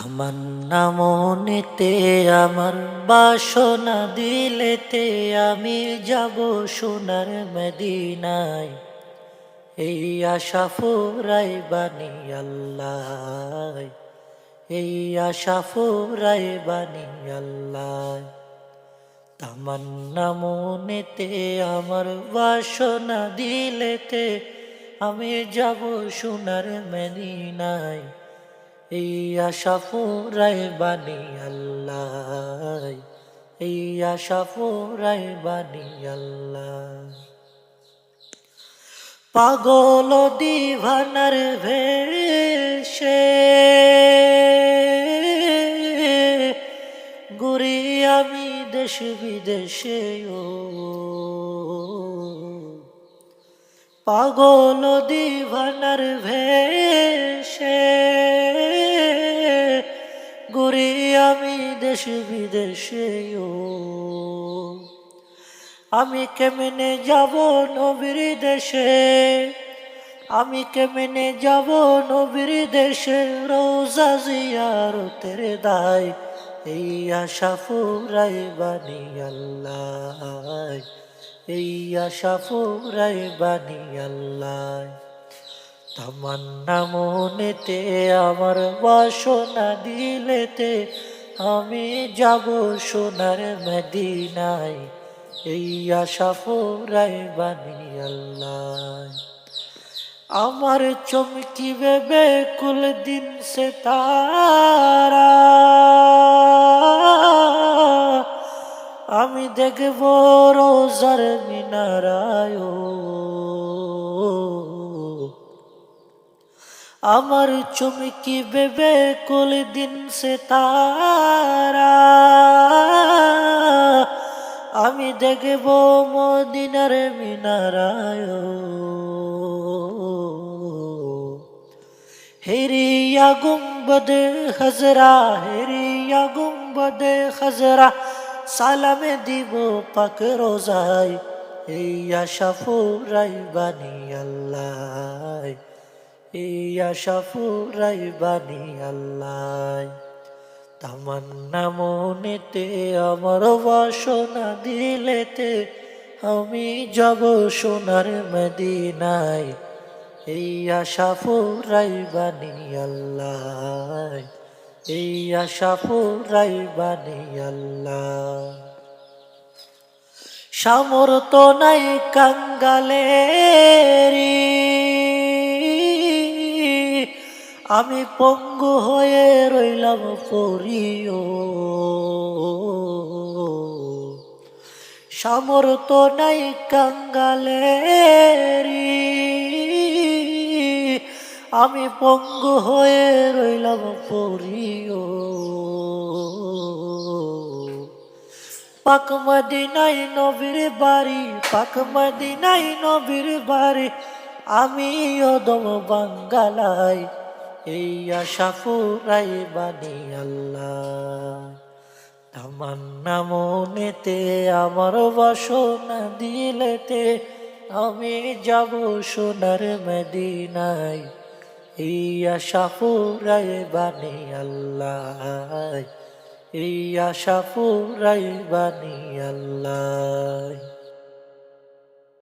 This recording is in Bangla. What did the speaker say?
তামান্না মনেতে আমার, বাসনা দিলেতে আমি যাব সোনার মদিনায়। এই আশা ফুরাই বানি আল্লাহ, এই আশা ফুরাই বানি আল্লাহ। তামান্না মনেতে আমার, বাসনা দিলেতে আমি যাব সোনার মদিনায়। এই আশা ফুরাই বানি আল্লাহ, এই আশা ফুরাই বানি আল্লাহ। পাগল দিভানার ভেশে ঘুরি আমি দেশ বিদেশে, ও পাগল দিভানার ভেশে ঘুরি আমি দেশ বিদেশে, ও আমি কেমনে যাব নবীর দেশে, আমি কেমনে যাব নবীর দেশে, রোজা জিয়ারতের দায়। এই আশা ফুরাই বানি আল্লাহ, এই আশা ফুরাই বানি আল্লাহ। তামান্না মনেতে আমার, বাসনা দিলেতে আমি যাব সোনার মদিনায়। এই আশা ফুরাই বানি আল্লাহ। আমার চমকিবে বেকুল দিন সে তারা, আমি দেখব রোজার মিনারায়। আমার চমকিবে বেকুল দিন সে তারা, আমি দেখব মদিনার মিনারায়। হেরিয়া গুম্বদ খজরা, হেরিয়া গুম্বদ খজরা, সালামে দিব পাক রোজায়। এই আশা ফুরাই বানি আল্লাহ, এই আশা ফুরাই বানি আল্লাহ। তামান্না মনেতে আমার, বাসনা দিলেতে আমি যাব সোনার মদিনায়। এই আশা ফুরাই বানি আল্লাহ, এই আশা ফুরাই বানি আল্লাহ। সামর্থ্য নাই কাঙ্গালেরি, আমি পঙ্গু হয়ে রইলাম পড়িও। সামর্থ্য নাই কাঙ্গালেরি, আমি পঙ্গু হয়ে রইলাম পড়িও। পাক মদিনায় নবীর বাড়ি, পাক মদিনায় নবীর বাড়ি, আমি অদম বাঙ্গালায়। এই আশা ফুরাই বানি আল্লাহ। তামান্না মনেতে আমার, বাসনা দিলেতে আমি যাব সোনার মদিনায়। এই আশা ফুরাই বানি আল্লাহ, এই আশা ফুরাই বানি আল্লাহ।